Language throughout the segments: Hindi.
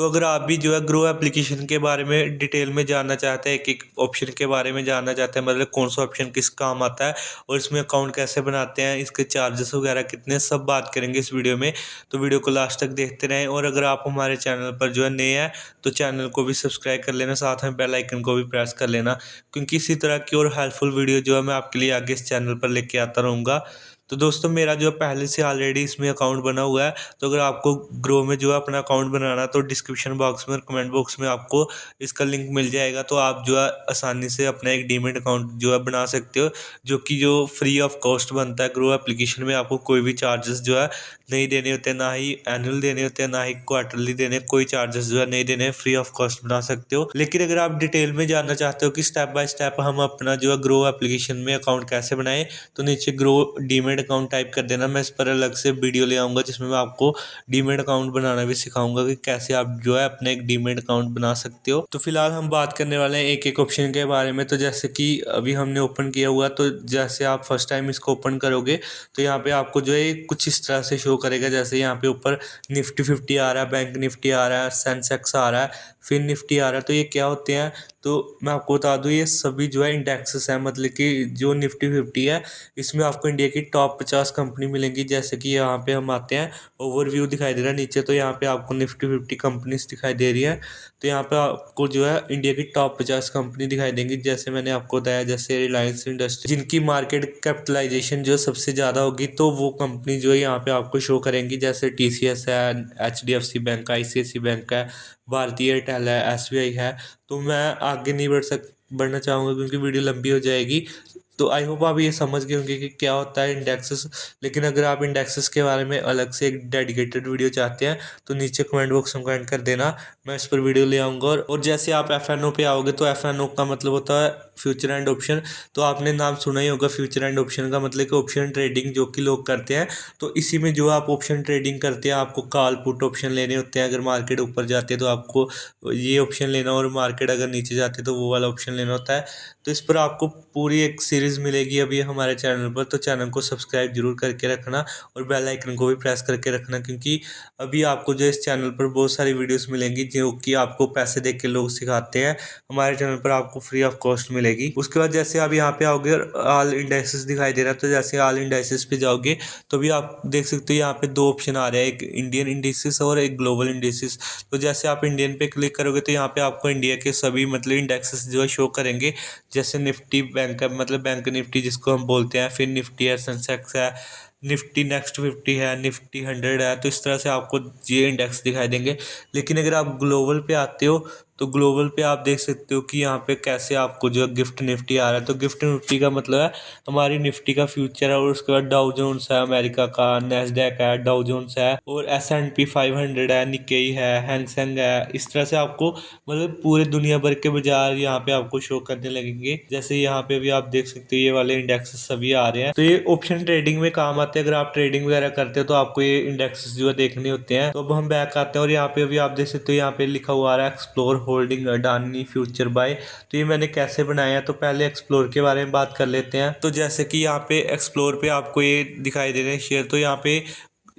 तो अगर आप भी जो है ग्रो एप्लीकेशन के बारे में डिटेल में जानना चाहते हैं, एक-एक ऑप्शन के बारे में जानना चाहते हैं, मतलब कौन सा ऑप्शन किस काम आता है और इसमें अकाउंट कैसे बनाते हैं, इसके चार्जेस वगैरह कितने, सब बात करेंगे इस वीडियो में। तो वीडियो को लास्ट तक देखते रहें और अगर आप हमारे चैनल पर जो है नए हैं, तो चैनल को भी सब्सक्राइब कर लेना, साथ में बेल आइकन को भी प्रेस कर लेना, क्योंकि इसी तरह की और हेल्पफुल वीडियो जो है मैं आपके लिए आगे इस चैनल पर लेके आता रहूँगा। तो दोस्तों मेरा जो है पहले से ऑलरेडी इसमें अकाउंट बना हुआ है। तो अगर आपको ग्रो में जो है अपना अकाउंट बनाना, तो डिस्क्रिप्शन बॉक्स में और कमेंट बॉक्स में आपको इसका लिंक मिल जाएगा। तो आप जो है आसानी से अपना एक डीमैट अकाउंट जो है बना सकते हो, जो फ्री ऑफ कॉस्ट बनता है। ग्रो एप्लीकेशन में आपको कोई भी चार्जेस जो है नहीं देने होते, ना ही एनुअल देने होते हैं, ना ही क्वार्टरली देने, कोई चार्जेस जो है नहीं देने, फ्री ऑफ कॉस्ट बना सकते हो। लेकिन अगर आप डिटेल में जानना चाहते हो कि स्टेप बाय स्टेप हम अपना जो है ग्रो एप्लीकेशन में अकाउंट कैसे बनाएं, तो नीचे ग्रो डीमैट अकाउंट टाइप कर देना। मैं इस पर अलग से वीडियो ले आऊँगा जिसमें मैं आपको डीमैट अकाउंट बनाना भी सिखाऊंगा कि कैसे आप जो है अपने एक डीमैट अकाउंट बना सकते हो। तो फिलहाल हम बात करने वाले हैं एक एक ऑप्शन के बारे में। तो जैसे कि अभी हमने ओपन किया हुआ, तो जैसे आप फर्स्ट टाइम इसको ओपन करोगे तो यहाँ पे आपको जो है कुछ इस तरह से शो करेगा। जैसे यहाँ पे ऊपर निफ्टी 50 आ रहा है, बैंक निफ्टी आ रहा है, सेंसेक्स आ रहा है, फिर निफ्टी आ रहा है। तो ये क्या होते हैं, तो मैं आपको बता दूं, ये सभी जो है इंडेक्सेस हैं। मतलब कि जो निफ्टी 50 है, इसमें आपको इंडिया की टॉप 50 कंपनी मिलेंगी। जैसे कि यहाँ पे हम आते हैं, ओवरव्यू दिखाई दे रहा है नीचे, तो यहाँ पे आपको निफ्टी 50 कंपनीज दिखाई दे रही है। तो यहाँ पे आपको जो है इंडिया की टॉप 50 कंपनी दिखाई देंगी। जैसे मैंने आपको बताया, जैसे रिलायंस इंडस्ट्री, जिनकी मार्केट कैपिटलाइजेशन जो सबसे ज़्यादा होगी, तो वो कंपनी जो है यहाँ पे आपको शो करेंगी। जैसे TCS है, HDFC बैंक, ICICI बैंक है, भारतीय एयरटेल है, SBI है। तो मैं आगे नहीं बढ़ना चाहूँगा क्योंकि वीडियो लंबी हो जाएगी। तो आई होप आप ये समझ गए होंगे कि क्या होता है इंडेक्सेस। लेकिन अगर आप इंडेक्सेस के बारे में अलग से एक डेडिकेटेड वीडियो चाहते हैं, तो नीचे कमेंट बॉक्स में कमेंट कर देना, मैं इस पर वीडियो ले आऊँगा। और जैसे आप FNO पे आओगे, तो FNO का मतलब होता है फ्यूचर एंड ऑप्शन। तो आपने नाम सुना ही होगा, फ्यूचर एंड ऑप्शन का मतलब कि ऑप्शन ट्रेडिंग जो कि लोग करते हैं। तो इसी में जो आप ऑप्शन ट्रेडिंग करते हैं, आपको कॉल पुट ऑप्शन लेने होते हैं। अगर मार्केट ऊपर जाती है तो आपको ये ऑप्शन लेना, और मार्केट अगर नीचे जाती है तो वो वाला ऑप्शन लेना होता है। तो इस पर आपको पूरी एक सीरीज़ मिलेगी अभी हमारे चैनल पर। तो चैनल को सब्सक्राइब जरूर करके रखना और बेल आइकन को भी प्रेस करके रखना, क्योंकि अभी आपको जो इस चैनल पर बहुत सारी वीडियोस मिलेंगी जो कि आपको पैसे दे के लोग सिखाते हैं। हमारे चैनल पर आपको फ्री ऑफ कॉस्ट मिलेगी। उसके बाद जैसे आप यहाँ पे आओगे, ऑल इंडेक्सेस दिखाई दे रहा है। तो जैसे ऑल इंडेक्सेस पे जाओगे, तो भी आप देख सकते हो यहाँ पे दो ऑप्शन आ रहे हैं, एक इंडियन इंडेक्सेस और एक ग्लोबल इंडेक्सेस। तो जैसे आप इंडियन पे क्लिक करोगे, तो यहाँ पे आपको इंडिया के सभी मतलब इंडेक्सेस जो है शो करेंगे। जैसे निफ्टी बैंक है, मतलब बैंक निफ्टी जिसको हम बोलते हैं, फिर निफ्टी है, सेंसेक्स है, निफ्टी नेक्स्ट 50 है, निफ्टी 100 है। तो इस तरह से आपको ये इंडेक्स दिखाई देंगे। लेकिन अगर आप ग्लोबल पे आते हो, तो ग्लोबल पे आप देख सकते हो कि यहाँ पे कैसे आपको जो है गिफ्ट निफ्टी आ रहा है। तो गिफ्ट निफ्टी का मतलब है हमारी निफ्टी का फ्यूचर है। और उसके बाद डाउ जोन्स है अमेरिका का, नेस्डैक है, डाउ जोन्स है, और S&P 500 है, निकेई है, हैंगसेंग है। इस तरह से आपको मतलब पूरे दुनिया भर के बाजार यहाँ पे आपको शो करने लगेंगे। जैसे यहाँ पे भी आप देख सकते हो ये वाले इंडेक्स सभी आ रहे हैं। तो ये ऑप्शन ट्रेडिंग में काम आते हैं। अगर आप ट्रेडिंग वगैरह करते हो तो आपको ये इंडेक्स जो है देखने होते हैं। तो अब हम बैक आते हैं और यहाँ पे अभी आप देख सकते हो, यहाँ पे लिखा हुआ आ रहा है explore holding Adani future buy. तो ये मैंने कैसे बनाया है, तो पहले एक्सप्लोर के बारे में बात कर लेते हैं। तो जैसे कि यहाँ पे एक्सप्लोर पे आपको ये दिखाई दे रहे हैं शेयर। तो यहाँ पे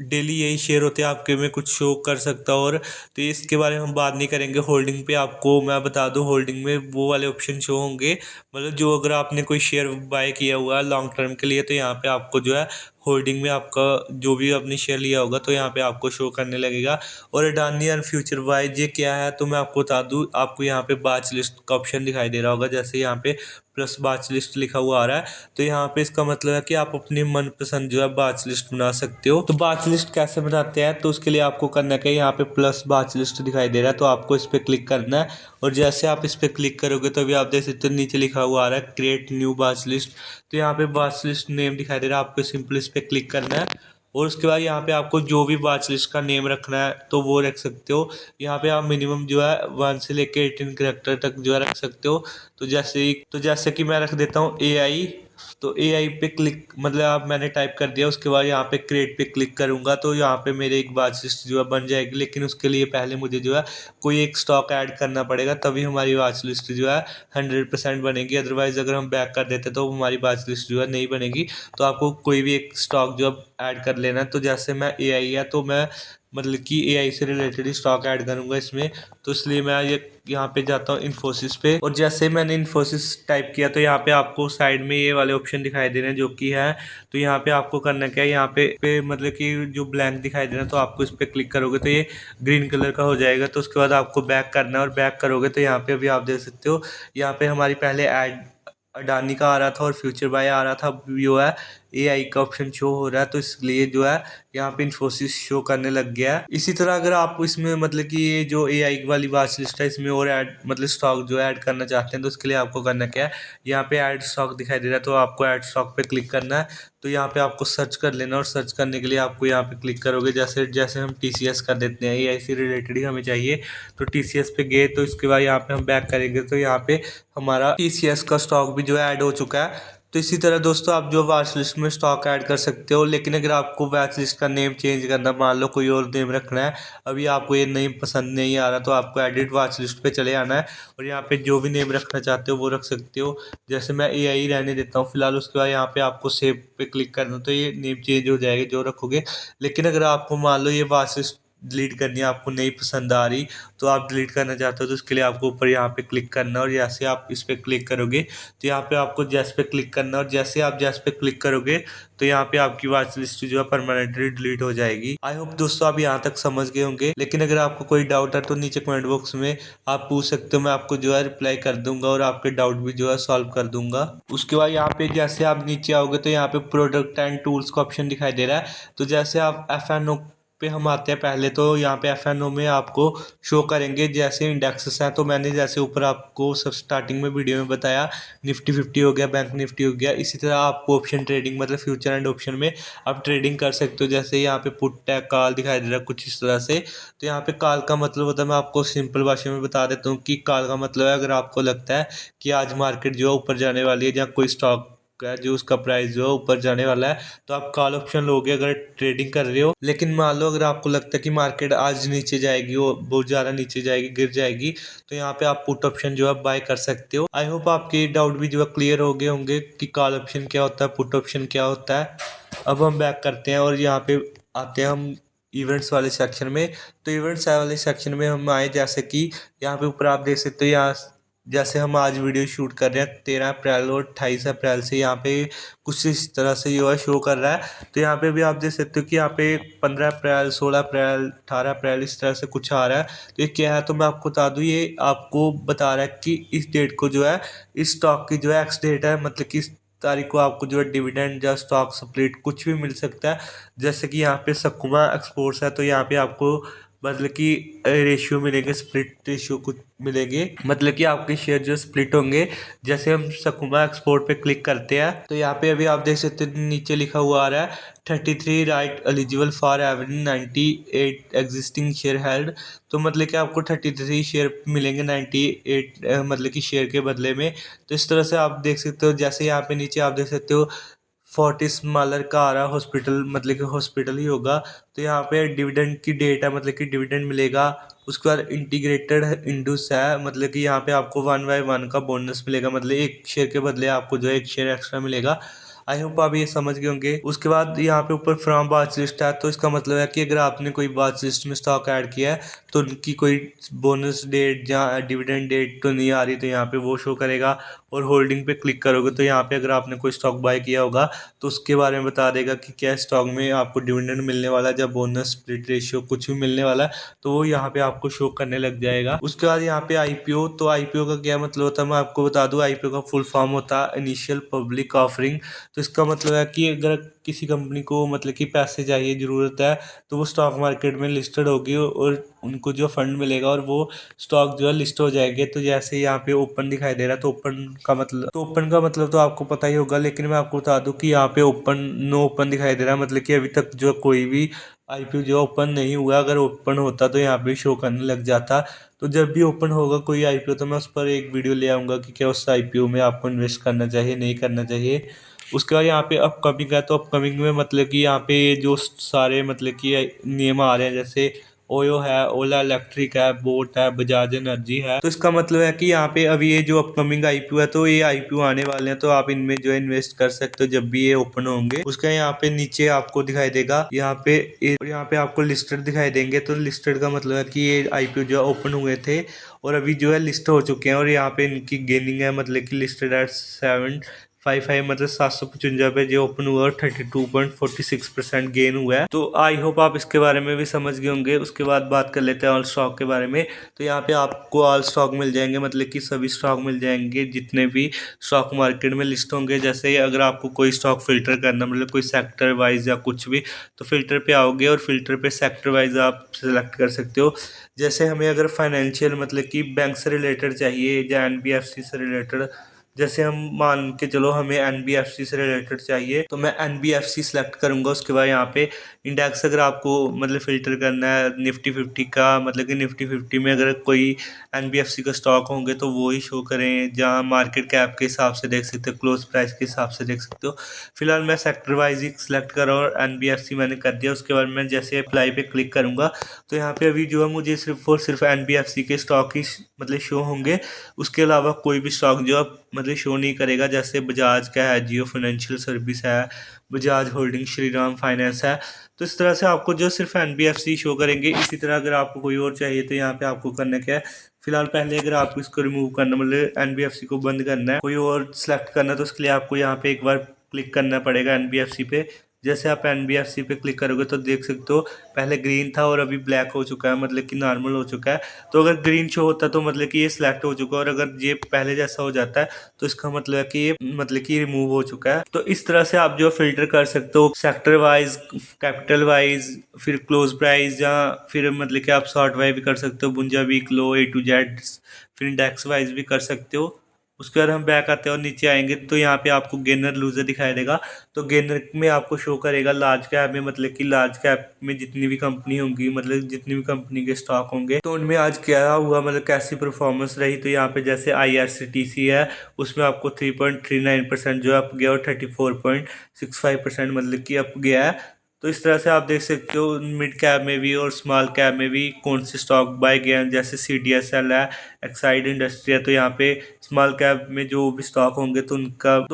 डेली यही शेयर होते हैं आपके में कुछ शो कर सकता। और तो इसके बारे में हम बात नहीं करेंगे। होल्डिंग पे आपको मैं बता दूं, होल्डिंग में वो वाले ऑप्शन शो होंगे, मतलब जो अगर आपने कोई शेयर बाय किया हुआ है लॉन्ग टर्म के लिए, तो यहाँ पे आपको जो है होल्डिंग में आपका जो भी आपने शेयर लिया होगा, तो यहाँ पे आपको शो करने लगेगा। और अडानी एंड फ्यूचर बाय ये क्या है, तो मैं आपको बता दूं, आपको यहाँ पे बाच लिस्ट का ऑप्शन दिखाई दे रहा होगा। जैसे यहाँ पे प्लस बाच लिस्ट लिखा हुआ आ रहा है, तो यहाँ पे इसका मतलब है कि आप अपनी मनपसंद जो है बाच लिस्ट बना सकते हो। तो बाच लिस्ट कैसे बनाते हैं, तो उसके लिए आपको करना है, यहाँ पे प्लस बाच लिस्ट दिखाई दे रहा है, तो आपको इस पर क्लिक करना है। और जैसे आप इस पर क्लिक करोगे, तो अभी आप देख सकते हो नीचे लिखा हुआ आ रहा है क्रिएट न्यू बाच लिस्ट। तो यहाँ पे बाच लिस्ट नेम दिखाई दे रहा है, आपको सिंपल इस पर क्लिक करना है। और उसके बाद यहाँ पे आपको जो भी बाच लिस्ट का नेम रखना है तो वो रख सकते हो। यहाँ पे आप मिनिमम जो है 1 से लेके 18 करेक्टर तक जो है रख सकते हो। तो जैसे कि मैं रख देता हूँ AI। तो AI पे क्लिक मतलब आप मैंने टाइप कर दिया, उसके बाद यहाँ पे क्रिएट पे क्लिक करूँगा, तो यहाँ पे मेरे एक बाच लिस्ट जो है बन जाएगी। लेकिन उसके लिए पहले मुझे जो है कोई एक स्टॉक ऐड करना पड़ेगा, तभी हमारी बाच लिस्ट जो है 100% बनेगी। अदरवाइज अगर हम बैक कर देते तो हमारी बाच लिस्ट जो है नहीं बनेगी। तो आपको कोई भी एक स्टॉक जो है ऐड कर लेना है। तो जैसे मैं AI है, तो मैं मतलब कि एआई से रिलेटेड स्टॉक ऐड करूंगा इसमें। तो इसलिए मैं ये यहाँ पे जाता हूँ इन्फोसिस पे, और जैसे मैंने इन्फोसिस टाइप किया तो यहाँ पे आपको साइड में ये वाले ऑप्शन दिखाई दे रहे हैं जो कि है। तो यहाँ पे आपको करना क्या है, यहाँ पे मतलब कि जो ब्लैंक दिखाई दे रहा है तो आपको इस पर क्लिक करोगे तो ये ग्रीन कलर का हो जाएगा। तो उसके बाद आपको बैक करना है, और बैक करोगे तो यहाँ पे अभी आप देख सकते हो यहाँ पे हमारी पहले ऐड अडानी का आ रहा था और फ्यूचर बाय आ रहा था। अभी जो है एआई का ऑप्शन शो हो रहा है, तो इसलिए जो है यहाँ पे इन्फोसिस शो करने लग गया है। इसी तरह अगर आप इसमें मतलब कि ये जो एआई वाली वॉच लिस्ट है इसमें और ऐड मतलब स्टॉक जो ऐड करना चाहते हैं तो उसके लिए आपको करना क्या है, यहाँ पे ऐड स्टॉक दिखाई दे रहा है तो आपको ऐड स्टॉक पे क्लिक करना है। तो यहाँ पे आपको सर्च कर लेना, और सर्च करने के लिए आपको यहाँ पे क्लिक करोगे, जैसे जैसे हम टीसीएस कर देते हैं एआई से रिलेटेड ही हमें चाहिए। तो टीसीएस पे गए तो इसके बाद यहाँ पे हम बैक करेंगे तो यहाँ पे हमारा टीसीएस का स्टॉक भी जो है ऐड हो चुका है। तो इसी तरह दोस्तों आप जो वॉच लिस्ट में स्टॉक ऐड कर सकते हो, लेकिन अगर आपको वॉच लिस्ट का नेम चेंज करना, मान लो कोई और नेम रखना है, अभी आपको ये नेम पसंद नहीं आ रहा तो आपको एडिट वॉच लिस्ट पे चले आना है, और यहाँ पे जो भी नेम रखना चाहते हो वो रख सकते हो। जैसे मैं एआई रहने देता हूँ फिलहाल। उसके बाद यहाँ पे आपको सेव पे क्लिक करना, तो ये नेम चेंज हो जाएगा जो रखोगे। लेकिन अगर आपको मान लो ये वॉच लिस्ट डिलीट करनी है, आपको नहीं पसंद आ रही, तो आप डिलीट करना चाहते हो तो उसके लिए आपको ऊपर यहाँ पे क्लिक करना है, और जैसे आप इस पर क्लिक करोगे तो यहाँ पे आपको जैस पे क्लिक करना है, और जैसे आप जैस पे क्लिक करोगे तो यहाँ पे आपकी वॉच लिस्ट जो है परमानेंटली डिलीट हो जाएगी। आई होप दोस्तों आप यहाँ तक समझ गए होंगे, लेकिन अगर आपको कोई डाउट है तो नीचे कमेंट बॉक्स में आप पूछ सकते हो, मैं आपको जो है रिप्लाई कर दूंगा और आपके डाउट भी जो है सॉल्व कर दूंगा। उसके बाद यहाँ पे जैसे आप नीचे आओगे तो यहाँ पे प्रोडक्ट एंड टूल्स का ऑप्शन दिखाई दे रहा है। तो जैसे आप एफ पे हम आते हैं पहले, तो यहाँ पे एफ में आपको शो करेंगे जैसे इंडेक्सेस हैं। तो मैंने जैसे ऊपर आपको सब स्टार्टिंग में वीडियो में बताया, निफ्टी 50 हो गया, बैंक निफ्टी हो गया। इसी तरह आपको ऑप्शन ट्रेडिंग मतलब फ्यूचर एंड ऑप्शन में आप ट्रेडिंग कर सकते हो। जैसे यहाँ पे पुट है, कॉल दिखाई दे रहा है कुछ इस तरह से। तो यहाँ पे कॉल का मतलब होता है, मैं आपको सिंपल भाषा में बता देता हूँ कि कॉल का मतलब है अगर आपको लगता है कि आज मार्केट जो है ऊपर जाने वाली है, या कोई स्टॉक है जो उसका प्राइस जो है ऊपर जाने वाला है, तो आप कॉल ऑप्शन लोगे अगर ट्रेडिंग कर रहे हो। लेकिन मान लो अगर आपको लगता है कि मार्केट आज नीचे जाएगी, वो बहुत ज़्यादा नीचे जाएगी, गिर जाएगी, तो यहाँ पे आप पुट ऑप्शन जो है बाय कर सकते हो। आई होप आपके डाउट भी जो है क्लियर हो गए होंगे कि कॉल ऑप्शन क्या होता है, पुट ऑप्शन क्या होता है। अब हम बैक करते हैं और यहाँ पे आते हैं हम इवेंट्स वाले सेक्शन में। तो इवेंट्स वाले सेक्शन में हम आए, जैसे कि यहाँ पे ऊपर आप देख सकते हो, यहाँ जैसे हम आज वीडियो शूट कर रहे हैं 13 अप्रैल और 28 अप्रैल से, यहाँ पे कुछ इस तरह से जो है शो कर रहा है। तो यहाँ पे भी आप देख सकते हो कि यहाँ पे 15 अप्रैल, 16 अप्रैल, 18 अप्रैल इस तरह से कुछ आ रहा है। तो ये क्या है, तो मैं आपको बता दूँ, ये आपको बता रहा है कि इस डेट को जो है इस स्टॉक की जो है एक्स डेट है, मतलब कि इस तारीख को आपको जो है डिविडेंड या स्टॉक स्प्लिट कुछ भी मिल सकता है। जैसे कि यहाँ पे सकुमा एक्सपोर्ट्स है, तो यहाँ पे आपको मतलब कि रेशियो मिलेंगे, स्प्लिट रेशियो कुछ मिलेंगे, मतलब कि आपके शेयर जो स्प्लिट होंगे। जैसे हम सकुमा एक्सपोर्ट पे क्लिक करते हैं तो यहाँ पे अभी आप देख सकते हैं नीचे लिखा हुआ आ रहा है 33 right eligible for every 98 existing share held. तो मतलब कि आपको 33 शेयर मिलेंगे 98 मतलब कि शेयर के बदले में। तो इस तरह से आप देख सकते हो। जैसे यहाँ पे नीचे आप देख सकते हो फोर्टिस मालर का आ रहा हॉस्पिटल, मतलब कि हॉस्पिटल ही होगा। तो यहाँ पे डिविडेंड की डेट है, मतलब कि डिविडेंड मिलेगा। उसके बाद इंटीग्रेटेड इंडूस है, मतलब कि यहाँ पे आपको 1/1 का बोनस मिलेगा, मतलब एक शेयर के बदले आपको जो है एक शेयर एक्स्ट्रा मिलेगा। आई होप आप ये समझ गए होंगे। उसके बाद यहाँ पे ऊपर फ्रॉम वॉच लिस्ट है, तो इसका मतलब है कि अगर आपने कोई वॉच लिस्ट में स्टॉक ऐड किया है तो उनकी कोई बोनस डेट या डिविडेंड डेट तो नहीं आ रही, तो यहाँ पे वो शो करेगा। और होल्डिंग पे क्लिक करोगे तो यहाँ पे अगर आपने कोई स्टॉक बाय किया होगा तो उसके बारे में बता देगा कि क्या स्टॉक में आपको डिविडेंड मिलने वाला है या बोनस स्प्लिट रेशियो कुछ भी मिलने वाला है, तो वो यहाँ पे आपको शो करने लग जाएगा। उसके बाद यहाँ पे आईपीओ, तो आईपीओ का क्या मतलब होता है मैं आपको बता दूं। आईपीओ का फुल फॉर्म होता है इनिशियल पब्लिक ऑफरिंग। तो इसका मतलब है कि अगर किसी कंपनी को मतलब कि पैसे चाहिए, ज़रूरत है, तो वो स्टॉक मार्केट में लिस्टेड होगी और उनको जो फंड मिलेगा और वो स्टॉक जो है लिस्ट हो जाएंगे। तो जैसे यहाँ पे ओपन दिखाई दे रहा है, तो ओपन का मतलब तो आपको पता ही होगा, लेकिन मैं आपको बता दूं कि यहाँ पे ओपन नो ओपन दिखाई दे रहा है, मतलब कि अभी तक जो कोई भी आईपीओ जो ओपन नहीं हुआ। अगर ओपन होता तो यहाँ पे शो करने लग जाता। तो जब भी ओपन होगा कोई आईपीओ तो मैं उस पर एक वीडियो ले आऊँगा कि क्या उस आईपीओ में आपको इन्वेस्ट करना चाहिए, नहीं करना चाहिए। उसके बाद यहाँ पे अपकमिंग है, तो अपकमिंग में मतलब कि यहाँ पे जो सारे मतलब कि नियम आ रहे हैं, जैसे ओयो है, ओला इलेक्ट्रिक है, बोट है, बजाज एनर्जी है। तो इसका मतलब है कि यहाँ पे अभी ये जो अपकमिंग आईपीओ है तो ये आईपीओ आने वाले हैं, तो आप इनमें जो है इन्वेस्ट कर सकते हो जब भी ये ओपन होंगे। उसका यहाँ पे नीचे आपको दिखाई देगा, यहाँ पे आपको लिस्टेड दिखाई देंगे। तो लिस्टेड का मतलब है कि ये आईपीओ जो है ओपन हुए थे और अभी जो है लिस्ट हो चुके हैं, और यहाँ पे इनकी गेनिंग है, मतलब कि लिस्टेड एट 755, मतलब 755 पे जो ओपन हुआ और 32.46% गेन हुआ है। तो आई होप आप इसके बारे में भी समझ गए होंगे। उसके बाद बात कर लेते हैं ऑल स्टॉक के बारे में। तो यहाँ पे आपको ऑल स्टॉक मिल जाएंगे, मतलब कि सभी स्टॉक मिल जाएंगे जितने भी स्टॉक मार्केट में लिस्ट होंगे। जैसे अगर आपको कोई स्टॉक फिल्टर करना, मतलब कोई सेक्टर वाइज या कुछ भी, तो फिल्टर पे आओगे और फिल्टर पे सेक्टर वाइज आप सेलेक्ट कर सकते हो। जैसे हमें अगर फाइनेंशियल, मतलब कि बैंक से रिलेटेड चाहिए या एनबीएफसी से रिलेटेड, जैसे हम मान के चलो हमें एनबीएफसी से रिलेटेड चाहिए, तो मैं एनबीएफसी सेलेक्ट करूंगा। उसके बाद यहाँ पे इंडेक्स अगर आपको मतलब फिल्टर करना है निफ्टी 50 का, मतलब कि निफ्टी 50 में अगर कोई एनबीएफसी का स्टॉक होंगे तो वो ही शो करें, जहाँ मार्केट कैप के हिसाब से देख सकते हो, क्लोज प्राइस के हिसाब से देख सकते हो। फिलहाल मैं सेक्टर वाइज ही सिलेक्ट कर रहा हूँ और एनबीएफसी मैंने कर दिया। उसके बाद मैं जैसे अप्लाई पे क्लिक करूंगा तो यहाँ पे अभी जो है मुझे सिर्फ और सिर्फ एनबीएफसी के स्टॉक ही मतलब शो होंगे। उसके अलावा कोई भी स्टॉक जो है मतलब शो नहीं करेगा। जैसे बजाज का है, जियो फाइनेंशियल सर्विस है, बजाज होल्डिंग, श्रीराम फाइनेंस है। तो इस तरह से आपको जो सिर्फ एनबीएफसी शो करेंगे। इसी तरह अगर आपको कोई और चाहिए तो यहाँ पे आपको करना क्या है, फिलहाल पहले अगर आपको इसको रिमूव करना, मतलब एनबीएफसी को बंद करना है, कोई और सेलेक्ट करना है, तो उसके लिए आपको यहाँ पे एक बार क्लिक करना पड़ेगा एनबीएफसी पे। जैसे आप एनबीएफसी पे क्लिक करोगे तो देख सकते हो पहले ग्रीन था और अभी ब्लैक हो चुका है, मतलब कि नॉर्मल हो चुका है। तो अगर ग्रीन शो होता है तो मतलब कि ये सिलेक्ट हो चुका है, और अगर ये पहले जैसा हो जाता है तो इसका मतलब है कि ये मतलब कि रिमूव हो चुका है। तो इस तरह से आप जो फिल्टर कर सकते हो सेक्टर वाइज, कैपिटल वाइज, फिर क्लोज प्राइस, या फिर मतलब कि आप शॉर्ट वाइज भी कर सकते हो, बुंजा वीक लो, ए टू जेड, फिर इंडेक्स वाइज भी कर सकते हो। उसके बाद हम बैक आते हैं और नीचे आएंगे तो यहाँ पे आपको गेनर लूजर दिखाई देगा। तो गेनर में आपको शो करेगा लार्ज कैप में, मतलब कि लार्ज कैप में जितनी भी कंपनी होंगी, मतलब जितनी भी कंपनी के स्टॉक होंगे तो उनमें आज क्या हुआ, मतलब कैसी परफॉर्मेंस रही। तो यहाँ पे जैसे आईआरसीटीसी है, उसमें आपको 3.39% जो अप गया और 34.65% मतलब कि अप गया है। तो इस तरह से आप देख सकते हो मिड कैप में भी और स्मॉल कैप में भी कौन से स्टॉक बाय गए हैं। जैसे सीडीएसएल है, एक्साइड इंडस्ट्री है। तो यहाँ पे स्मॉल कैप में जो भी स्टॉक होंगे तो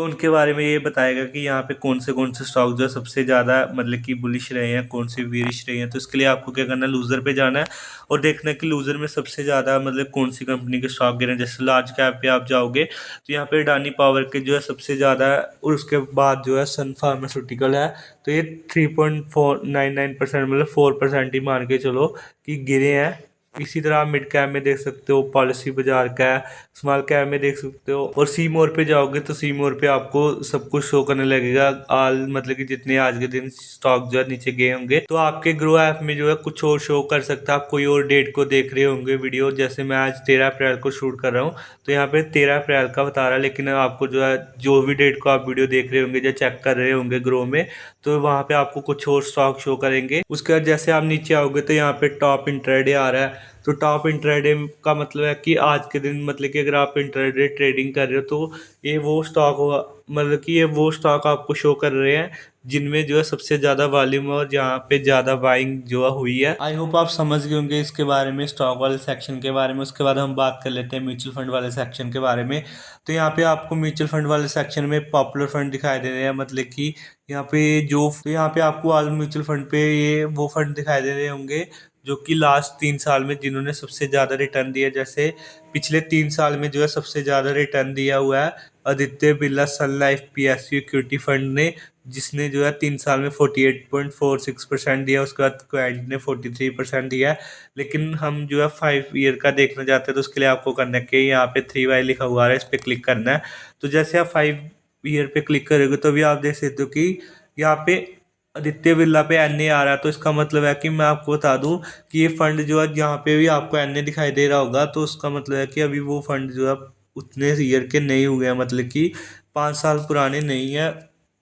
उनके बारे में ये बताएगा कि यहाँ पे कौन से स्टॉक जो है सबसे ज़्यादा मतलब कि बुलिश रहे हैं, कौन से वीरिश रहे हैं। तो इसके लिए आपको क्या करना है, लूजर पे जाना है और देखना है कि लूजर में सबसे ज़्यादा मतलब कौन सी कंपनी के स्टॉक गिरे हैं। जैसे लार्ज कैप पे आप जाओगे तो यहाँ पे अडानी पावर के जो है सबसे ज़्यादा है, और उसके बाद जो है सन फार्मास्यूटिकल है। तो ये 3.499%, मतलब 4% ही मान के चलो कि गिरे हैं। इसी तरह आप मिड कैप में देख सकते हो पॉलिसी बाजार का है, स्मॉल कैप में देख सकते हो। और सी मोर पे जाओगे तो सी मोर पे आपको सब कुछ शो करने लगेगा, आल मतलब कि जितने आज के दिन स्टॉक जो है नीचे गए होंगे। तो आपके ग्रो ऐप में जो है कुछ और शो कर सकता है। आप कोई और डेट को देख रहे होंगे वीडियो, जैसे मैं आज 13 अप्रैल को शूट कर रहा हूँ तो यहाँ पे 13 अप्रैल का बता रहा है, लेकिन आपको जो है जो भी डेट को आप वीडियो देख रहे होंगे या चेक कर रहे होंगे ग्रो में, तो वहाँ पे आपको कुछ और स्टॉक शो करेंगे। उसके बाद जैसे आप नीचे आओगे तो यहाँ पे टॉप इंट्राडे आ रहा है। तो टॉप इंट्राडे का मतलब है कि आज के दिन, मतलब कि अगर आप इंट्राडे ट्रेडिंग कर रहे हो तो ये वो स्टॉक होगा, मतलब कि ये वो स्टॉक आपको शो कर रहे हैं जिनमें जो है सबसे ज़्यादा वॉल्यूम और जहाँ पे ज़्यादा बाइंग जो है हुई है। आई होप आप समझ गए होंगे इसके बारे में, स्टॉक वाले सेक्शन के बारे में। उसके बाद हम बात कर लेते हैं म्यूचुअल फंड वाले सेक्शन के बारे में। तो यहाँ पे आपको म्यूचुअल फंड वाले सेक्शन में पॉपुलर फंड दिखाई दे रहे हैं, मतलब कि यहाँ पे तो यहाँ पे आपको ऑल म्यूचुअल फंड पे ये वो फंड दिखाई दे रहे होंगे जो कि लास्ट 3 साल में जिन्होंने सबसे ज़्यादा रिटर्न दिया। जैसे पिछले 3 साल में जो है सबसे ज़्यादा रिटर्न दिया हुआ है आदित्य बिरला सन लाइफ पीएसयू इक्विटी फंड ने, जिसने जो है 3 साल में 48.46% दिया। उसके बाद क्वाड ने 43% दिया है। लेकिन हम जो है 5 ईयर का देखना चाहते हैं तो उसके लिए आपको करना है कि यहाँ पे 3Y लिखा हुआ है, इस पर क्लिक करना है। तो जैसे आप 5 ईयर पे क्लिक करोगे तो भी आप देख सकते हो कि यहाँ पे आदित्य बिरला पे एनए आ रहा है। तो इसका मतलब है कि मैं आपको बता दूं कि ये फंड जो है जहाँ पे भी आपको एनए दिखाई दे रहा होगा तो उसका मतलब है कि अभी वो फंड जो है उतने ईयर के नहीं हुए हैं, मतलब कि 5 साल पुराने नहीं है,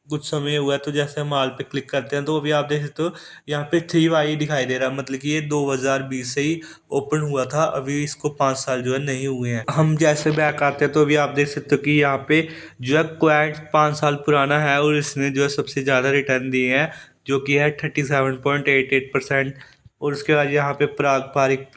कुछ समय हुआ है। तो जैसे हम हाल पे क्लिक करते हैं तो अभी आप देख सकते हो यहाँ पे 3Y दिखाई दे रहा है, मतलब कि ये 2020 से ही ओपन हुआ था, अभी इसको 5 साल जो है नहीं हुए हैं। हम जैसे बैक आते हैं तो अभी आप देख सकते हो कि यहाँ पे जो है क्वाड 5 साल पुराना है और इसने जो है सबसे ज़्यादा रिटर्न दिए हैं, जो कि है 37.88%। और उसके बाद यहाँ पे पारंपरिक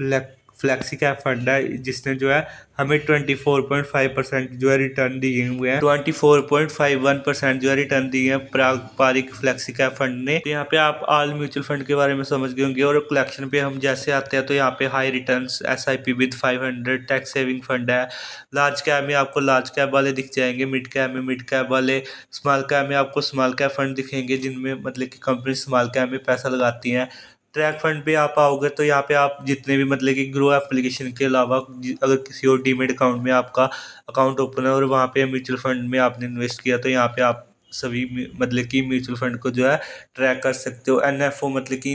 फ्लैक्सी कैप फंड है, जिसने जो है हमें 24.5% जो है रिटर्न दिए हुए हैं। 24.51% जो है रिटर्न दिए हैं पारंपरिक फ्लैक्सी कैप फंड ने। तो यहाँ पे आप ऑल म्यूचुअल फंड के बारे में समझ गए होंगे। और कलेक्शन पे हम जैसे आते हैं तो यहाँ पे high returns SIP with 500 tax saving fund है। लार्ज कैप में आपको लार्ज कैप वाले दिख जाएंगे, मिड कैप में मिड कैप वाले, स्मॉल कैप में आपको स्मॉल कैप फंड दिखेंगे जिनमें मतलब कि कंपनी स्मॉल कैप में पैसा लगाती हैं। ट्रैक फंड पे आप आओगे तो यहाँ पे आप जितने भी मतलब कि ग्रो एप्लीकेशन के अलावा अगर किसी और डीमेट अकाउंट में आपका अकाउंट ओपन है और वहाँ पे म्यूचुअल फंड में आपने इन्वेस्ट किया तो यहाँ पे आप सभी मतलब कि म्यूचुअल फंड को जो है ट्रैक कर सकते हो। NFO मतलब कि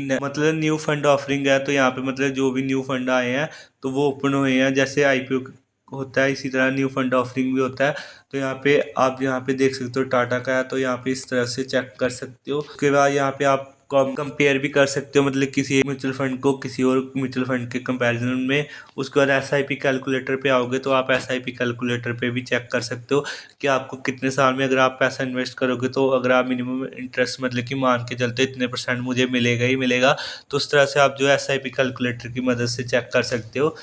न्यू फंड ऑफरिंग है। तो यहाँ पे मतलब जो भी न्यू फंड आए हैं तो वो ओपन हुए हैं, जैसे IPO होता है इसी तरह न्यू फंड ऑफरिंग भी होता है। तो यहाँ पे आप यहाँ पे देख सकते हो टाटा का है, तो यहाँ पे इस तरह से चेक कर सकते हो। उसके बाद यहाँ पे आप कंपेयर भी कर सकते हो मतलब किसी म्यूचुअल फंड को किसी और म्यूचुअल फंड के कंपैरिजन में। उसके बाद SIP कैलकुलेटर पे आओगे तो आप SIP कैलकुलेटर पे भी चेक कर सकते हो कि आपको कितने साल में अगर आप पैसा इन्वेस्ट करोगे तो अगर आप मिनिमम इंटरेस्ट मतलब कि मान के चलते इतने % मुझे मिलेगा ही मिलेगा। तो उस तरह से आप जो SIP कैलकुलेटर की मदद से चेक कर सकते हो।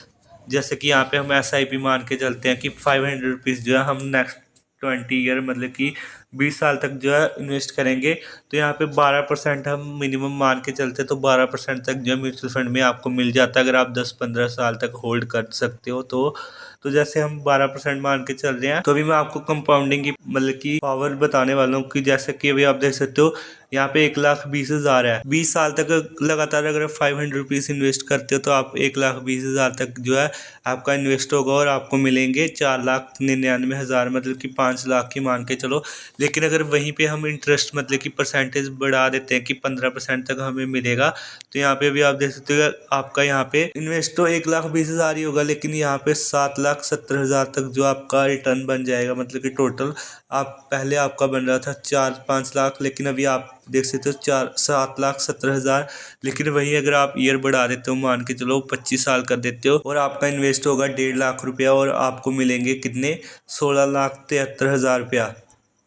जैसे कि यहाँ पे हम SIP मान के चलते हैं कि 500 रुपीज़ जो है हम नेक्स्ट 20 ईयर मतलब कि 20 साल तक जो है इन्वेस्ट करेंगे। तो यहाँ पे 12% हम मिनिमम मान के चलते तो 12% तक जो है म्यूचुअल फंड में आपको मिल जाता है अगर आप 10-15 साल तक होल्ड कर सकते हो तो जैसे हम 12% मान के चल रहे हैं तो अभी मैं आपको कंपाउंडिंग की मतलब की पावर बताने वाला हूँ कि जैसे कि अभी आप देख सकते हो यहाँ पे 1,20,000 है। 20 साल तक लगातार अगर 500 रुपीज़ इन्वेस्ट करते हो तो आप 1,20,000 तक जो है आपका इन्वेस्ट होगा और आपको मिलेंगे 4,99,000 मतलब कि 5 लाख की मान के चलो। लेकिन अगर वहीं पे हम इंटरेस्ट मतलब कि परसेंटेज बढ़ा देते हैं कि 15% तक हमें मिलेगा तो यहाँ पे भी आप देख सकते हो आपका यहाँ पे इन्वेस्ट तो 1,20,000 ही होगा, लेकिन यहाँ पे 7,70,000 तक जो आपका रिटर्न बन जाएगा। मतलब कि टोटल आप पहले आपका बन रहा था 4-5 लाख, लेकिन अभी आप देख सकते हो 7,70,000। लेकिन वही अगर आप ईयर बढ़ा देते हो मान के चलो 25 साल कर देते हो और आपका इन्वेस्ट होगा 1.5 लाख रुपया और आपको मिलेंगे कितने 16,73,000 रुपया।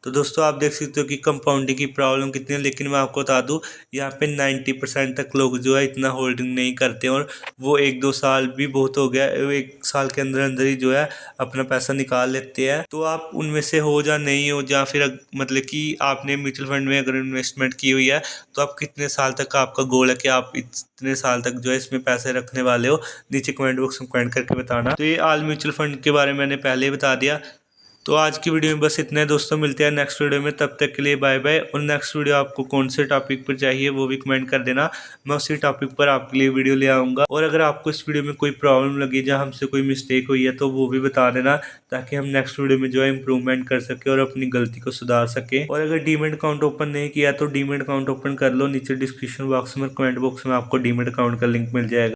तो दोस्तों आप देख सकते हो कि कंपाउंडिंग की प्रॉब्लम कितनी है। लेकिन मैं आपको बता दूं यहाँ पे 90% तक लोग जो है इतना होल्डिंग नहीं करते और वो 1-2 साल भी बहुत हो गया, 1 साल के अंदर अंदर ही जो है अपना पैसा निकाल लेते हैं। तो आप उनमें से हो या नहीं हो, या फिर मतलब कि आपने म्यूचुअल फंड में अगर इन्वेस्टमेंट की हुई है तो आप कितने साल तक आपका गोल है कि आप इतने साल तक जो है इसमें पैसे रखने वाले हो, नीचे कमेंट बॉक्स में कमेंट करके बताना। तो ये ऑल म्यूचुअल फंड के बारे में मैंने पहले ही बता दिया। तो आज की वीडियो में बस इतना है दोस्तों, मिलते हैं नेक्स्ट वीडियो में, तब तक के लिए बाय बाय। और नेक्स्ट वीडियो आपको कौन से टॉपिक पर चाहिए वो भी कमेंट कर देना, मैं उसी टॉपिक पर आपके लिए वीडियो ले आऊँगा। और अगर आपको इस वीडियो में कोई प्रॉब्लम लगी जहाँ हमसे कोई मिस्टेक हुई है तो वो भी बता देना, ताकि हम नेक्स्ट वीडियो में जो है इंप्रूवमेंट कर सके और अपनी गलती को सुधार सके। और अगर डीमेट अकाउंट ओपन नहीं किया तो डीमेट अकाउंट ओपन कर लो, नीचे डिस्क्रिप्शन बॉक्स में कमेंट बॉक्स में आपको डीमेट अकाउंट का लिंक मिल जाएगा।